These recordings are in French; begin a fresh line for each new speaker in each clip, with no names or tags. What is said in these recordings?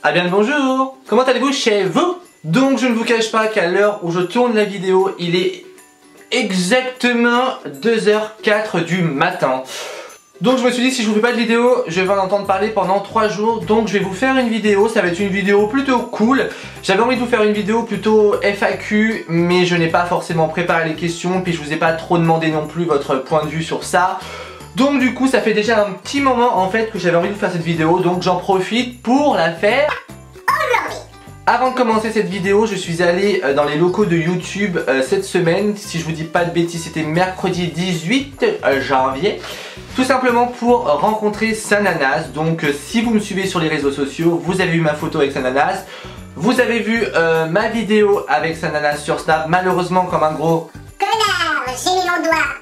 Ah bien le bonjour. Comment allez-vous chez vous? Donc je ne vous cache pas qu'à l'heure où je tourne la vidéo, il est exactement 2h04 du matin. Donc je me suis dit, si je vous fais pas de vidéo, je vais en entendre parler pendant 3 jours. Donc je vais vous faire une vidéo, ça va être une vidéo plutôt cool. J'avais envie de vous faire une vidéo plutôt FAQ, mais je n'ai pas forcément préparé les questions. Puis je vous ai pas trop demandé non plus votre point de vue sur ça. Donc du coup ça fait déjà un petit moment en fait que j'avais envie de vous faire cette vidéo. Donc j'en profite pour la faire aujourd'hui. Avant de commencer cette vidéo, je suis allé dans les locaux de YouTube cette semaine. Si je vous dis pas de bêtises, c'était mercredi 18 janvier. Tout simplement pour rencontrer Sananas. Donc si vous me suivez sur les réseaux sociaux, vous avez vu ma photo avec Sananas. Vous avez vu ma vidéo avec Sananas sur Snap. Malheureusement comme un gros connard, j'ai mis mon doigt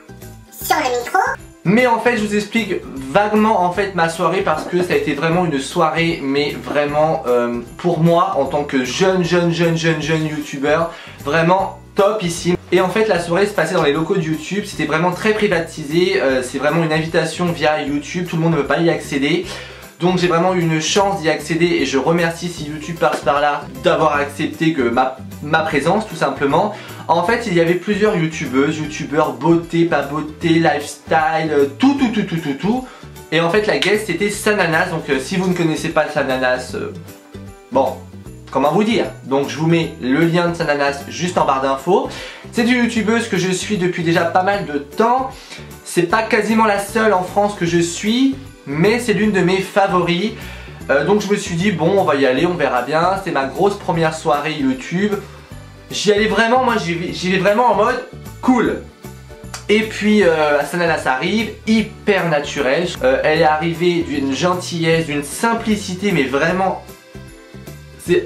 sur le micro. Mais en fait je vous explique vaguement en fait ma soirée parce que ça a été vraiment une soirée, mais vraiment pour moi en tant que jeune youtubeur, vraiment topissime. Et en fait la soirée se passait dans les locaux de YouTube, c'était vraiment très privatisé, c'est vraiment une invitation via YouTube, tout le monde ne peut pas y accéder. Donc j'ai vraiment eu une chance d'y accéder et je remercie si YouTube passe par là d'avoir accepté que ma présence tout simplement. En fait il y avait plusieurs youtubeuses, youtubeurs beauté, pas beauté, lifestyle, tout. Et en fait la guest c'était Sananas, donc si vous ne connaissez pas Sananas, bon, comment vous dire? Donc je vous mets le lien de Sananas juste en barre d'infos. C'est une youtubeuse que je suis depuis déjà pas mal de temps. C'est pas quasiment la seule en France que je suis, mais c'est l'une de mes favoris. Donc je me suis dit bon on va y aller, on verra bien. C'est ma grosse première soirée YouTube. J'y allais vraiment, moi j'y vais vraiment en mode cool. Et puis Sananas arrive, hyper naturelle. Elle est arrivée d'une gentillesse, d'une simplicité, mais vraiment...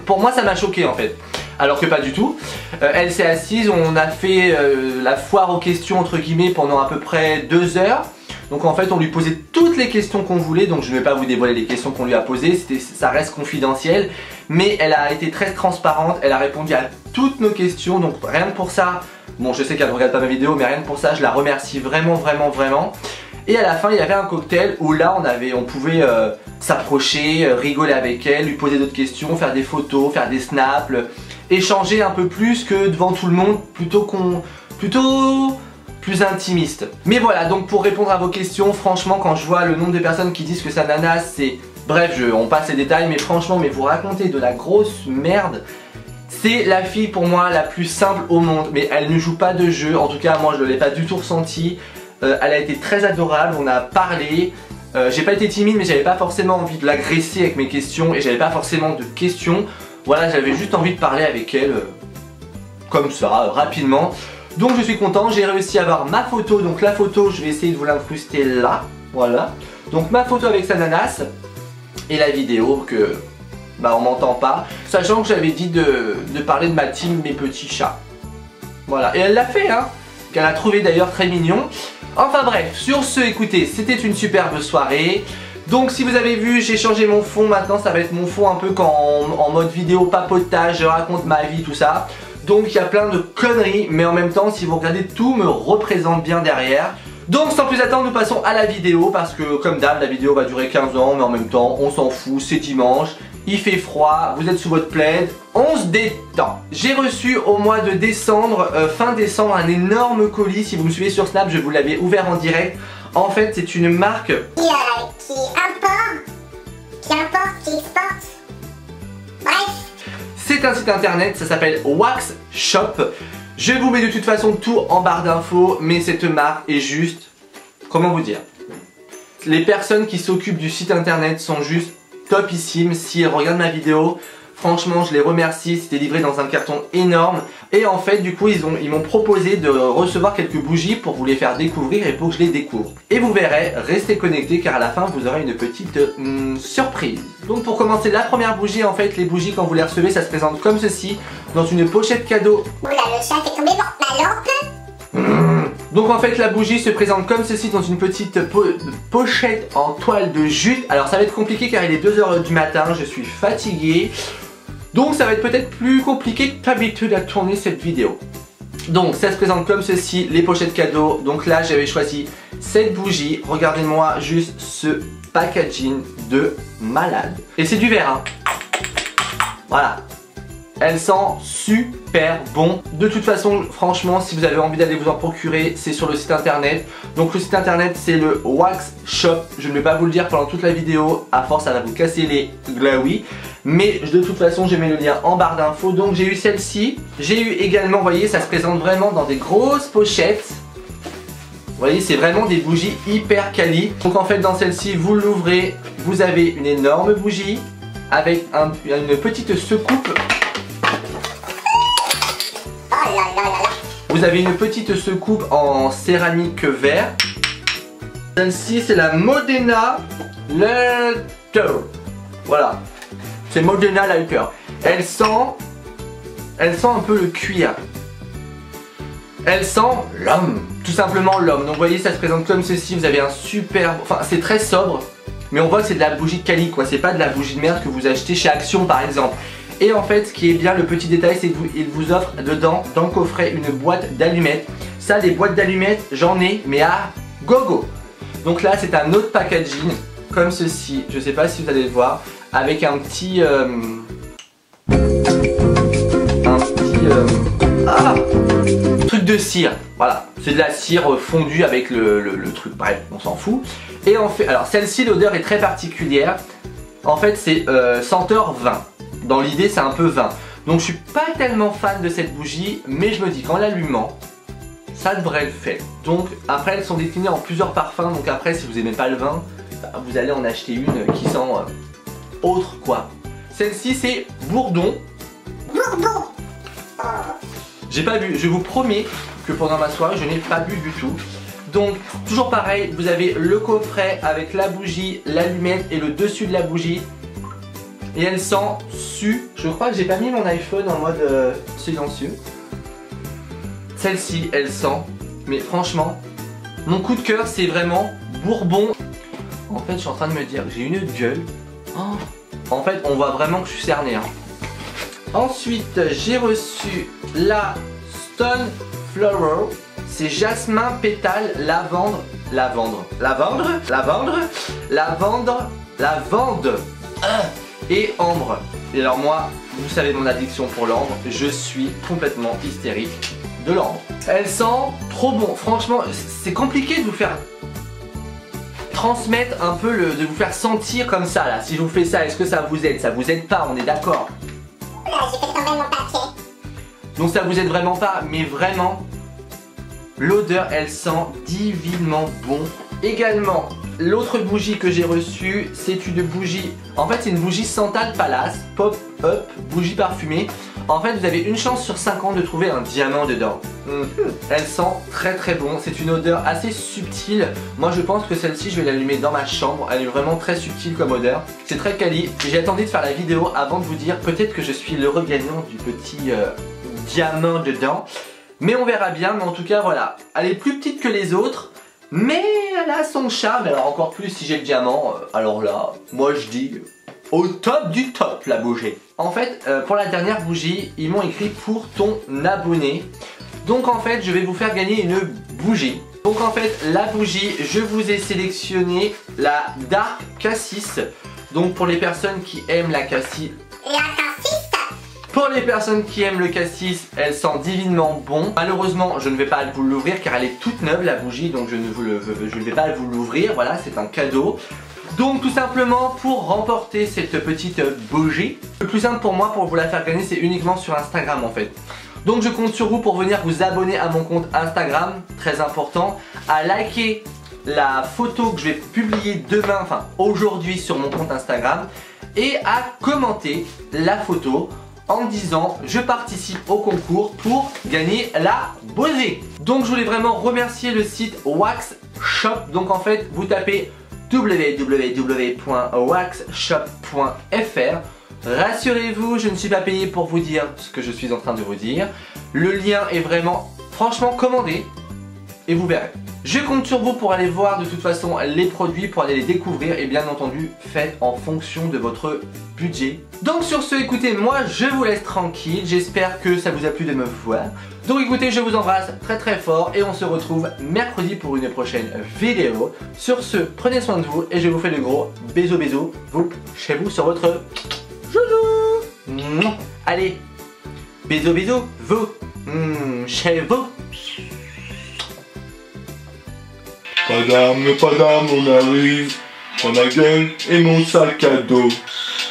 Pour moi ça m'a choqué en fait. Alors que pas du tout. Elle s'est assise, on a fait la foire aux questions entre guillemets pendant à peu près 2 heures. Donc en fait on lui posait toutes les questions qu'on voulait. Donc je ne vais pas vous dévoiler les questions qu'on lui a posées, ça reste confidentiel. Mais elle a été très transparente, elle a répondu à toutes nos questions. Donc rien que pour ça, bon je sais qu'elle ne regarde pas ma vidéo, mais rien que pour ça je la remercie vraiment. Et à la fin il y avait un cocktail où là on pouvait s'approcher, rigoler avec elle, lui poser d'autres questions, faire des photos, faire des snaps, échanger un peu plus que devant tout le monde, plutôt plus intimiste. Mais voilà, donc pour répondre à vos questions, franchement quand je vois le nombre de personnes qui disent que Sananas c'est... Bref, on passe les détails, mais franchement, mais vous racontez de la grosse merde. C'est la fille pour moi la plus simple au monde, mais elle ne joue pas de jeu, en tout cas moi je ne l'ai pas du tout ressenti. Elle a été très adorable, on a parlé. J'ai pas été timide, mais j'avais pas forcément envie de l'agresser avec mes questions et j'avais pas forcément de questions. Voilà, j'avais juste envie de parler avec elle comme ça, rapidement. Donc je suis content, j'ai réussi à avoir ma photo. Donc la photo, je vais essayer de vous l'incruster là. Voilà. Donc ma photo avec Sananas et la vidéo que on m'entend pas. Sachant que j'avais dit de parler de ma team, mes petits chats. Voilà. Et elle l'a fait, hein. Qu'elle a trouvé d'ailleurs très mignon. Enfin bref, sur ce, écoutez, c'était une superbe soirée. Donc si vous avez vu, j'ai changé mon fond, maintenant ça va être mon fond un peu en mode vidéo papotage, je raconte ma vie, tout ça. Donc il y a plein de conneries, mais en même temps, si vous regardez, tout me représente bien derrière. Donc sans plus attendre, nous passons à la vidéo, parce que comme d'hab, la vidéo va durer 15 ans, mais en même temps, on s'en fout, c'est dimanche. Il fait froid, vous êtes sous votre plaid, on se détend. J'ai reçu au mois de décembre, fin décembre, un énorme colis. Si vous me suivez sur Snap, je vous l'avais ouvert en direct. En fait, c'est une marque qui exporte. Bref. C'est un site internet, ça s'appelle Wax Shop. Je vous mets de toute façon tout en barre d'infos, mais cette marque est juste... Comment vous dire? Les personnes qui s'occupent du site internet sont juste topissimes. Si elles regardent ma vidéo, franchement je les remercie, c'était livré dans un carton énorme. Et en fait du coup ils m'ont proposé de recevoir quelques bougies pour vous les faire découvrir et pour que je les découvre. Et vous verrez, restez connectés car à la fin vous aurez une petite surprise. Donc pour commencer, la première bougie, en fait les bougies quand vous les recevez ça se présente comme ceci, dans une pochette cadeau. Oula, le chat est tombé dans ma lampe. Donc en fait la bougie se présente comme ceci dans une petite pochette en toile de jute. Alors ça va être compliqué car il est 2 h du matin, je suis fatigué. Donc ça va être peut-être plus compliqué que d'habitude à tourner cette vidéo. Donc ça se présente comme ceci, les pochettes cadeaux. Donc là j'avais choisi cette bougie. Regardez-moi juste ce packaging de malade. Et c'est du verre hein. Voilà. Elle sent super bon. De toute façon, franchement, si vous avez envie d'aller vous en procurer, c'est sur le site internet. Donc le site internet, c'est le Wax Shop. Je ne vais pas vous le dire pendant toute la vidéo. À force, ça va vous casser les glaouis. Mais de toute façon, j'ai mis le lien en barre d'infos. Donc j'ai eu celle-ci. J'ai eu également, vous voyez, ça se présente vraiment dans des grosses pochettes. Vous voyez, c'est vraiment des bougies hyper quali. Donc en fait, dans celle-ci, vous l'ouvrez. Vous avez une énorme bougie avec une petite secoupe. Vous avez une petite secoupe en céramique vert. Celle-ci, c'est la Modena Lighter. Voilà, c'est Modena Lighter. Elle sent un peu le cuir. Elle sent l'homme, tout simplement l'homme. Donc vous voyez, ça se présente comme ceci. Vous avez un super, enfin c'est très sobre, mais on voit que c'est de la bougie de quali quoi. C'est pas de la bougie de merde que vous achetez chez Action par exemple. Et en fait, ce qui est bien, le petit détail, c'est qu'il vous offre dedans, dans le coffret, une boîte d'allumettes. Ça, les boîtes d'allumettes, j'en ai, mais à gogo. Donc là, c'est un autre packaging, comme ceci. Je sais pas si vous allez le voir, avec un petit... truc de cire. Voilà, c'est de la cire fondue avec le truc. Bref, on s'en fout. Et en fait, alors celle-ci, l'odeur est très particulière. En fait, c'est senteur vin. Dans l'idée, c'est un peu vin. Donc je suis pas tellement fan de cette bougie, mais je me dis qu'en l'allumant, ça devrait le faire. Donc après, elles sont déclinées en plusieurs parfums. Donc après, si vous aimez pas le vin, bah, vous allez en acheter une qui sent autre quoi. Celle-ci, c'est Bourdon. Bourdon. J'ai pas bu. Je vous promets que pendant ma soirée, je n'ai pas bu du tout. Donc toujours pareil, vous avez le coffret avec la bougie, l'allumette et le dessus de la bougie. Et elle sent je crois que j'ai pas mis mon iPhone en mode silencieux. Celle-ci, elle sent, mais franchement, mon coup de cœur, c'est vraiment Bourbon. En fait, je suis en train de me dire que j'ai une gueule. Oh. En fait, on voit vraiment que je suis cerné. Hein. Ensuite, j'ai reçu la Stone Flower. C'est jasmin, pétale, lavande, lavande et ambre. Et alors moi, vous savez mon addiction pour l'ambre, je suis complètement hystérique de l'ambre. Elle sent trop bon, franchement, c'est compliqué de vous faire transmettre un peu, de vous faire sentir comme ça là. Si je vous fais ça, est-ce que ça vous aide? Ça vous aide pas, on est d'accord.
Là, j'ai fait tomber mon papier.
Donc ça vous aide vraiment pas, mais vraiment, l'odeur, elle sent divinement bon. Également, l'autre bougie que j'ai reçue, c'est une bougie, en fait c'est une bougie Santal Palace, pop-up, bougie parfumée. En fait vous avez une chance sur 50 de trouver un diamant dedans. Elle sent très très bon, c'est une odeur assez subtile. Moi je pense que celle-ci je vais l'allumer dans ma chambre, elle est vraiment très subtile comme odeur. C'est très quali, j'ai attendu de faire la vidéo avant de vous dire peut-être que je suis l'heureux gagnant du petit diamant dedans. Mais on verra bien, mais en tout cas voilà, elle est plus petite que les autres. Mais elle a son charme, alors encore plus si j'ai le diamant, alors là, moi je dis au top du top la bougie. En fait, pour la dernière bougie, ils m'ont écrit pour ton abonné. Donc en fait, je vais vous faire gagner une bougie. Donc en fait, la bougie, je vous ai sélectionné la Dark Cassis. Donc pour les personnes qui aiment la cassis... Pour les personnes qui aiment le cassis, elle sent divinement bon. Malheureusement, je ne vais pas vous l'ouvrir car elle est toute neuve la bougie, donc je ne vais pas vous l'ouvrir. Voilà, c'est un cadeau. Donc tout simplement, pour remporter cette petite bougie, le plus simple pour moi pour vous la faire gagner, c'est uniquement sur Instagram en fait. Donc je compte sur vous pour venir vous abonner à mon compte Instagram, très important, à liker la photo que je vais publier demain, enfin aujourd'hui sur mon compte Instagram, et à commenter la photo en disant je participe au concours pour gagner la bougie. Donc je voulais vraiment remercier le site Wax Shop. Donc en fait vous tapez www.waxshop.fr. Rassurez-vous, je ne suis pas payé pour vous dire ce que je suis en train de vous dire. Le lien est vraiment, franchement, commandé et vous verrez. Je compte sur vous pour aller voir de toute façon les produits, pour aller les découvrir et bien entendu faites en fonction de votre budget. Donc sur ce, écoutez, moi je vous laisse tranquille, j'espère que ça vous a plu de me voir. Donc écoutez, je vous embrasse très très fort et on se retrouve mercredi pour une prochaine vidéo. Sur ce, prenez soin de vous et je vous fais de gros bisous vous, chez vous sur votre joujou. Allez, bisous bisous, vous, chez vous.
Madame, on arrive, dans ma gueule et mon sac à dos.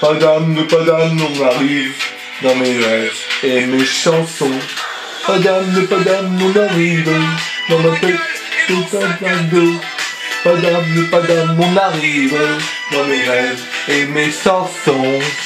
Madame, on arrive, dans mes rêves et mes chansons. Madame, on arrive, dans ma tête et mon sac à dos. Madame, on arrive, dans mes rêves et mes chansons.